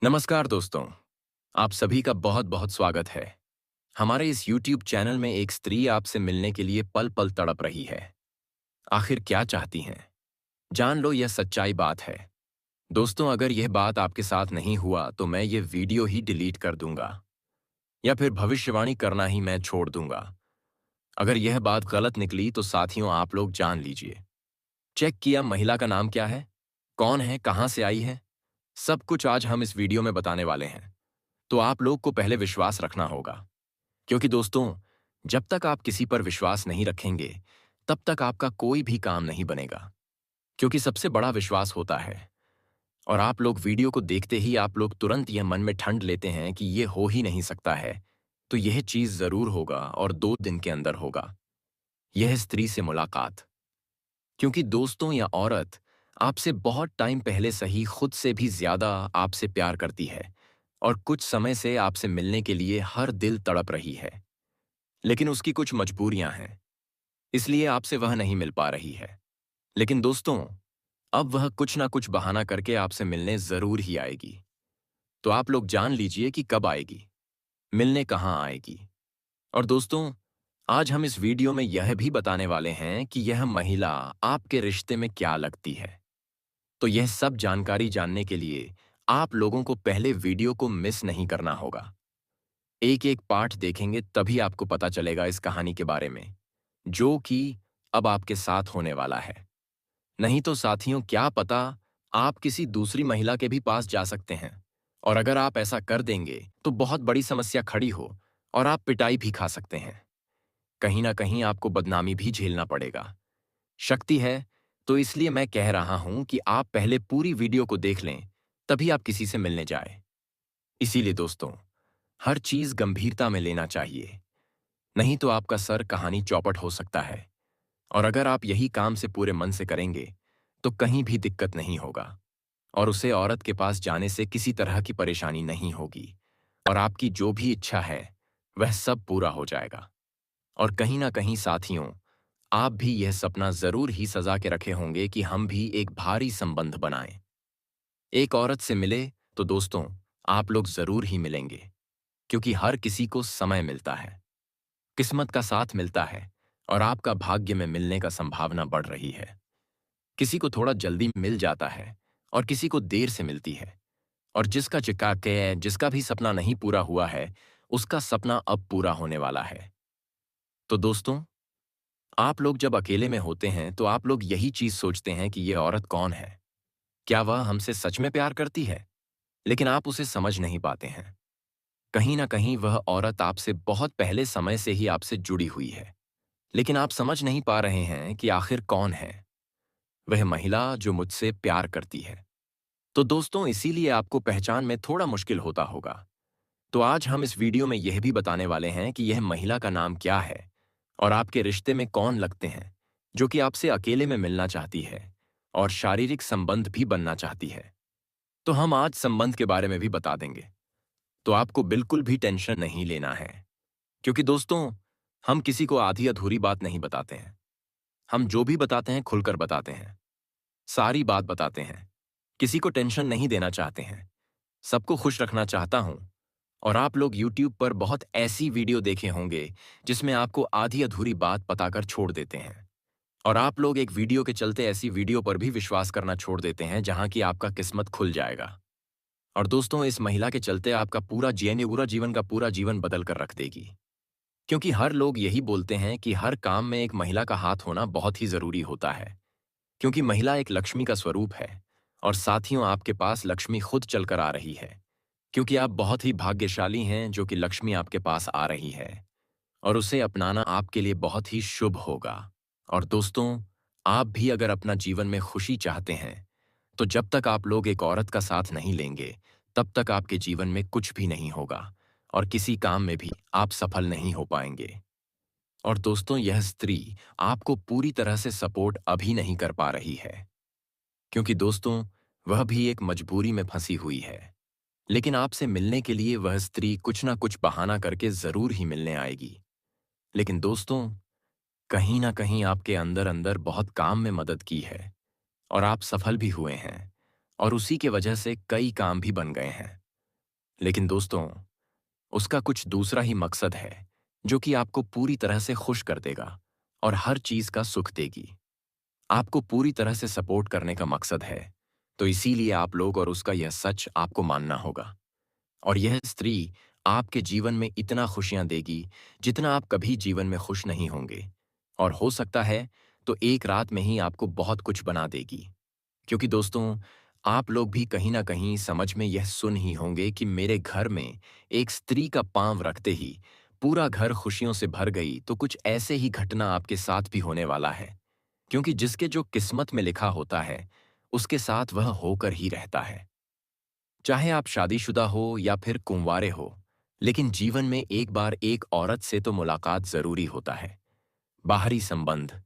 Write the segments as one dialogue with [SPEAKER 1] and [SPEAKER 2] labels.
[SPEAKER 1] नमस्कार दोस्तों, आप सभी का बहुत बहुत स्वागत है। हमारे इस YouTube चैनल में एक स्त्री आपसे मिलने के लिए पल पल तड़प रही है। आखिर क्या चाहती हैं? जान लो, यह सच्चाई बात है। दोस्तों, अगर यह बात आपके साथ नहीं हुआ तो मैं ये वीडियो ही डिलीट कर दूंगा या फिर भविष्यवाणी करना ही मैं छोड़ दूंगा। अगर यह बात गलत निकली तो साथियों, आप लोग जान लीजिए। चेक किया महिला का नाम क्या है, कौन है, कहां से आई है, सब कुछ आज हम इस वीडियो में बताने वाले हैं। तो आप लोग को पहले विश्वास रखना होगा, क्योंकि दोस्तों, जब तक आप किसी पर विश्वास नहीं रखेंगे तब तक आपका कोई भी काम नहीं बनेगा। क्योंकि सबसे बड़ा विश्वास होता है। और आप लोग वीडियो को देखते ही आप लोग तुरंत यह मन में ठंड लेते हैं कि यह हो ही नहीं सकता है, तो यह चीज जरूर होगा और 2 दिन के अंदर होगा। यह स्त्री से मुलाकात। क्योंकि दोस्तों, यह औरत आपसे बहुत टाइम पहले सही खुद से भी ज्यादा आपसे प्यार करती है और कुछ समय से आपसे मिलने के लिए हर दिल तड़प रही है। लेकिन उसकी कुछ मजबूरियां हैं, इसलिए आपसे वह नहीं मिल पा रही है। लेकिन दोस्तों, अब वह कुछ ना कुछ बहाना करके आपसे मिलने जरूर ही आएगी। तो आप लोग जान लीजिए कि कब आएगी, मिलने कहाँ आएगी। और दोस्तों, आज हम इस वीडियो में यह भी बताने वाले हैं कि यह महिला आपके रिश्ते में क्या लगती है। तो यह सब जानकारी जानने के लिए आप लोगों को पहले वीडियो को मिस नहीं करना होगा। एक एक पार्ट देखेंगे तभी आपको पता चलेगा इस कहानी के बारे में, जो कि अब आपके साथ होने वाला है। नहीं तो साथियों, क्या पता आप किसी दूसरी महिला के भी पास जा सकते हैं, और अगर आप ऐसा कर देंगे तो बहुत बड़ी समस्या खड़ी हो और आप पिटाई भी खा सकते हैं। कहीं ना कहीं आपको बदनामी भी झेलना पड़ेगा। शक्ति है, तो इसलिए मैं कह रहा हूं कि आप पहले पूरी वीडियो को देख लें, तभी आप किसी से मिलने जाए। इसीलिए दोस्तों, हर चीज गंभीरता में लेना चाहिए, नहीं तो आपका सर कहानी चौपट हो सकता है। और अगर आप यही काम से पूरे मन से करेंगे तो कहीं भी दिक्कत नहीं होगा, और उसे औरत के पास जाने से किसी तरह की परेशानी नहीं होगी, और आपकी जो भी इच्छा है वह सब पूरा हो जाएगा। और कहीं ना कहीं साथियों, आप भी यह सपना जरूर ही सजा के रखे होंगे कि हम भी एक भारी संबंध बनाएं। एक औरत से मिले तो दोस्तों, आप लोग जरूर ही मिलेंगे, क्योंकि हर किसी को समय मिलता है, किस्मत का साथ मिलता है, और आपका भाग्य में मिलने का संभावना बढ़ रही है। किसी को थोड़ा जल्दी मिल जाता है और किसी को देर से मिलती है। और जिसका भी सपना नहीं पूरा हुआ है, उसका सपना अब पूरा होने वाला है। तो दोस्तों, आप लोग जब अकेले में होते हैं तो आप लोग यही चीज सोचते हैं कि यह औरत कौन है, क्या वह हमसे सच में प्यार करती है। लेकिन आप उसे समझ नहीं पाते हैं। कहीं ना कहीं वह औरत आपसे बहुत पहले समय से ही आपसे जुड़ी हुई है, लेकिन आप समझ नहीं पा रहे हैं कि आखिर कौन है वह महिला जो मुझसे प्यार करती है। तो दोस्तों, इसीलिए आपको पहचान में थोड़ा मुश्किल होता होगा। तो आज हम इस वीडियो में यह भी बताने वाले हैं कि यह महिला का नाम क्या है, और आपके रिश्ते में कौन लगते हैं जो कि आपसे अकेले में मिलना चाहती है और शारीरिक संबंध भी बनना चाहती है। तो हम आज संबंध के बारे में भी बता देंगे। तो आपको बिल्कुल भी टेंशन नहीं लेना है, क्योंकि दोस्तों, हम किसी को आधी अधूरी बात नहीं बताते हैं। हम जो भी बताते हैं खुलकर बताते हैं, सारी बात बताते हैं। किसी को टेंशन नहीं देना चाहते हैं, सबको खुश रखना चाहता हूं। और आप लोग YouTube पर बहुत ऐसी वीडियो देखे होंगे जिसमें आपको आधी अधूरी बात बताकर छोड़ देते हैं, और आप लोग एक वीडियो के चलते ऐसी वीडियो पर भी विश्वास करना छोड़ देते हैं जहां की आपका किस्मत खुल जाएगा। और दोस्तों, इस महिला के चलते आपका पूरा जीवन का पूरा जीवन बदल कर रख देगी। क्योंकि हर लोग यही बोलते हैं कि हर काम में एक महिला का हाथ होना बहुत ही जरूरी होता है, क्योंकि महिला एक लक्ष्मी का स्वरूप है। और साथियों, आपके पास लक्ष्मी खुद चलकर आ रही है, क्योंकि आप बहुत ही भाग्यशाली हैं जो कि लक्ष्मी आपके पास आ रही है, और उसे अपनाना आपके लिए बहुत ही शुभ होगा। और दोस्तों, आप भी अगर अपना जीवन में खुशी चाहते हैं तो जब तक आप लोग एक औरत का साथ नहीं लेंगे तब तक आपके जीवन में कुछ भी नहीं होगा, और किसी काम में भी आप सफल नहीं हो पाएंगे। और दोस्तों, यह स्त्री आपको पूरी तरह से सपोर्ट अभी नहीं कर पा रही है, क्योंकि दोस्तों, वह भी एक मजबूरी में फंसी हुई है। लेकिन आपसे मिलने के लिए वह स्त्री कुछ ना कुछ बहाना करके जरूर ही मिलने आएगी। लेकिन दोस्तों, कहीं ना कहीं आपके अंदर अंदर बहुत काम में मदद की है, और आप सफल भी हुए हैं, और उसी के वजह से कई काम भी बन गए हैं। लेकिन दोस्तों, उसका कुछ दूसरा ही मकसद है, जो कि आपको पूरी तरह से खुश कर देगा और हर चीज का सुख देगी। आपको पूरी तरह से सपोर्ट करने का मकसद है, तो इसीलिए आप लोग और उसका यह सच आपको मानना होगा। और यह स्त्री आपके जीवन में इतना खुशियां देगी, जितना आप कभी जीवन में खुश नहीं होंगे। और हो सकता है, तो एक रात में ही आपको बहुत कुछ बना देगी। क्योंकि दोस्तों, आप लोग भी कहीं ना कहीं समझ में यह सुन ही होंगे कि मेरे घर में एक स्त्री का पांव रखते ही पूरा घर खुशियों से भर गई, तो कुछ ऐसे ही घटना आपके साथ भी होने वाला है। क्योंकि जिसके जो किस्मत में लिखा होता है, उसके साथ वह होकर ही रहता है। चाहे आप शादीशुदा हो या फिर कुंवारे हो, लेकिन जीवन में एक बार एक औरत से तो मुलाकात जरूरी होता है। बाहरी संबंध।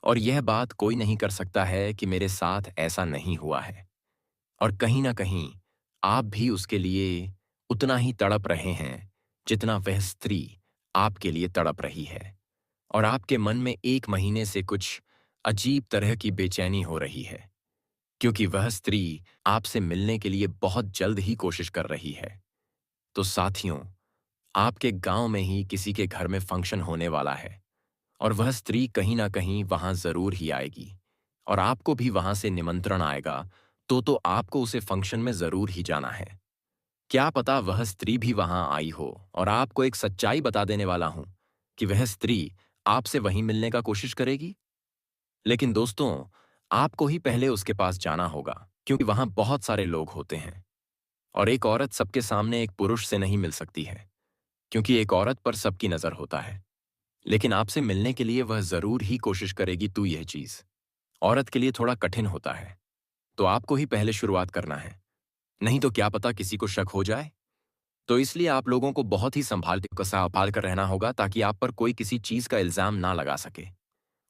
[SPEAKER 1] और यह बात कोई नहीं कर सकता है कि मेरे साथ ऐसा नहीं हुआ है। और कहीं ना कहीं आप भी उसके लिए उतना ही तड़प रहे हैं, जितना वह स्त्री आपके लिए तड़प रही है। और आपके मन में 1 महीने से कुछ अजीब तरह की बेचैनी हो रही है, क्योंकि वह स्त्री आपसे मिलने के लिए बहुत जल्द ही कोशिश कर रही है। तो साथियों, आपके गांव में ही किसी के घर में फंक्शन होने वाला है, और वह स्त्री कहीं ना कहीं वहां जरूर ही आएगी। और आपको भी वहां से निमंत्रण आएगा, तो आपको उसे फंक्शन में जरूर ही जाना है। क्या पता वह स्त्री भी वहां आई हो, और आपको एक सच्चाई बता देने वाला हूं कि वह स्त्री आपसे वहीं मिलने का कोशिश करेगी। लेकिन दोस्तों, आपको ही पहले उसके पास जाना होगा, क्योंकि वहां बहुत सारे लोग होते हैं। और एक औरत सबके सामने एक पुरुष से नहीं मिल सकती है, क्योंकि एक औरत पर सबकी नजर होता है। लेकिन आपसे मिलने के लिए वह जरूर ही कोशिश करेगी, तो यह चीज औरत के लिए थोड़ा कठिन होता है। तो आपको ही पहले शुरुआत करना है, नहीं तो क्या पता किसी को शक हो जाए। तो इसलिए आप लोगों को बहुत ही संभाल कर रहना होगा, ताकि आप पर कोई किसी चीज का इल्जाम ना लगा सके।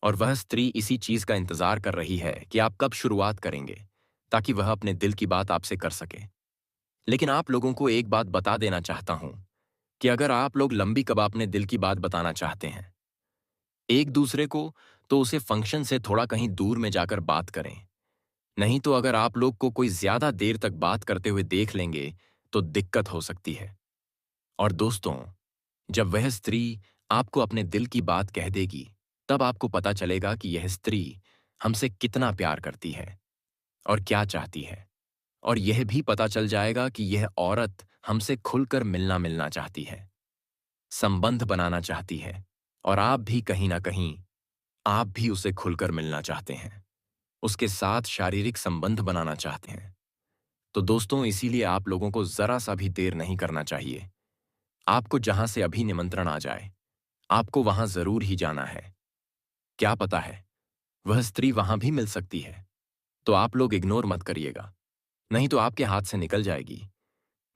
[SPEAKER 1] और वह स्त्री इसी चीज का इंतजार कर रही है कि आप कब शुरुआत करेंगे, ताकि वह अपने दिल की बात आपसे कर सके। लेकिन आप लोगों को एक बात बता देना चाहता हूं कि अगर आप लोग लंबी कब अपने दिल की बात बताना चाहते हैं एक दूसरे को, तो उसे फंक्शन से थोड़ा कहीं दूर में जाकर बात करें। नहीं तो अगर आप लोग को कोई ज्यादा देर तक बात करते हुए देख लेंगे, तो दिक्कत हो सकती है। और दोस्तों, जब वह स्त्री आपको अपने दिल की बात कह देगी, तब आपको पता चलेगा कि यह स्त्री हमसे कितना प्यार करती है और क्या चाहती है। और यह भी पता चल जाएगा कि यह औरत हमसे खुलकर मिलना मिलना चाहती है, संबंध बनाना चाहती है। और आप भी कहीं ना कहीं आप भी उसे खुलकर मिलना चाहते हैं, उसके साथ शारीरिक संबंध बनाना चाहते हैं। तो दोस्तों, इसीलिए आप लोगों को जरा सा भी देर नहीं करना चाहिए। आपको जहां से अभी निमंत्रण आ जाए, आपको वहां जरूर ही जाना है। क्या पता है, वह स्त्री वहां भी मिल सकती है। तो आप लोग इग्नोर मत करिएगा, नहीं तो आपके हाथ से निकल जाएगी।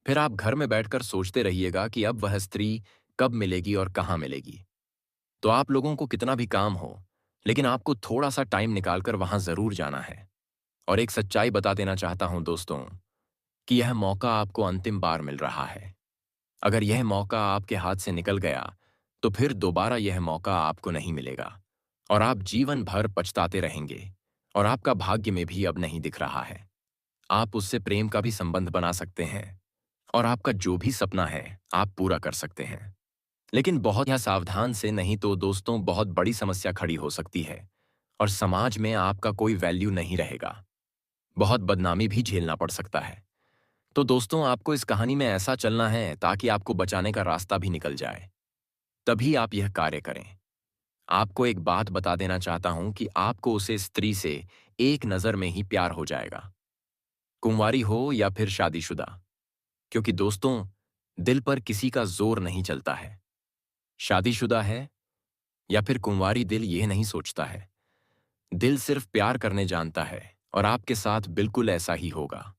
[SPEAKER 1] फिर आप घर में बैठकर सोचते रहिएगा कि अब वह स्त्री कब मिलेगी और कहाँ मिलेगी। तो आप लोगों को कितना भी काम हो, लेकिन आपको थोड़ा सा टाइम निकालकर वहां जरूर जाना है। और एक सच्चाई बता देना चाहता हूं दोस्तों, कि यह मौका आपको अंतिम बार मिल रहा है। अगर यह मौका आपके हाथ से निकल गया, तो फिर दोबारा यह मौका आपको नहीं मिलेगा, और आप जीवन भर पछताते रहेंगे। और आपका भाग्य में भी अब नहीं दिख रहा है। आप उससे प्रेम का भी संबंध बना सकते हैं, और आपका जो भी सपना है आप पूरा कर सकते हैं। लेकिन बहुत या सावधान से, नहीं तो दोस्तों बहुत बड़ी समस्या खड़ी हो सकती है, और समाज में आपका कोई वैल्यू नहीं रहेगा। बहुत बदनामी भी झेलना पड़ सकता है। तो दोस्तों, आपको इस कहानी में ऐसा चलना है ताकि आपको बचाने का रास्ता भी निकल जाए। तभी आप यह कार्य करें। आपको एक बात बता देना चाहता हूं कि आपको उसे स्त्री से एक नजर में ही प्यार हो जाएगा, कुंवारी हो या फिर शादीशुदा। क्योंकि दोस्तों, दिल पर किसी का जोर नहीं चलता है। शादीशुदा है या फिर कुंवारी, दिल यह नहीं सोचता है। दिल सिर्फ प्यार करने जानता है, और आपके साथ बिल्कुल ऐसा ही होगा।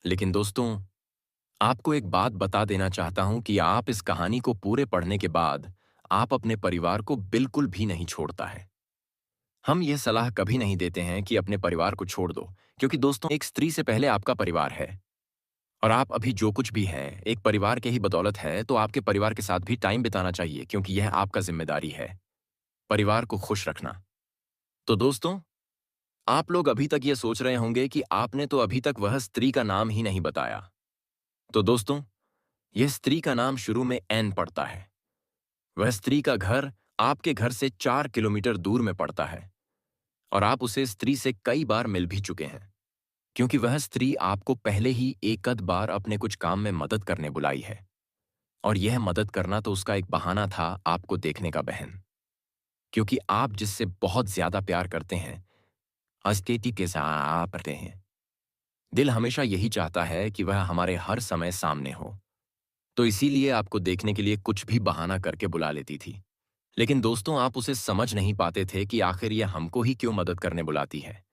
[SPEAKER 1] लेकिन दोस्तों, आपको एक बात बता देना चाहता हूं कि आप इस कहानी को पूरे पढ़ने के बाद आप अपने परिवार को बिल्कुल भी नहीं छोड़ता है। हम यह सलाह कभी नहीं देते हैं कि अपने परिवार को छोड़ दो, क्योंकि दोस्तों, एक स्त्री से पहले आपका परिवार है। और आप अभी जो कुछ भी हैं, एक परिवार के ही बदौलत है, तो आपके परिवार के साथ भी टाइम बिताना चाहिए, क्योंकि यह आपका जिम्मेदारी है, परिवार को खुश रखना। तो दोस्तों, आप लोग अभी तक ये सोच रहे होंगे कि आपने तो अभी तक वह स्त्री का नाम ही नहीं बताया। तो दोस्तों, यह स्त्री का नाम शुरू में एन पड़ता है। वह स्त्री का घर आपके घर से 4 किलोमीटर दूर में पड़ता है और आप उसे स्त्री से कई बार मिल भी चुके हैं, क्योंकि वह स्त्री आपको पहले ही एक आध बार अपने कुछ काम में मदद करने बुलाई है। और यह मदद करना तो उसका एक बहाना था आपको देखने का, बहन। क्योंकि आप जिससे बहुत ज्यादा प्यार करते हैं, अस्तेती के साथ आप रहते हैं। दिल हमेशा यही चाहता है कि वह हमारे हर समय सामने हो, तो इसीलिए आपको देखने के लिए कुछ भी बहाना करके बुला लेती थी। लेकिन दोस्तों, आप उसे समझ नहीं पाते थे कि आखिर यह हमको ही क्यों मदद करने बुलाती है।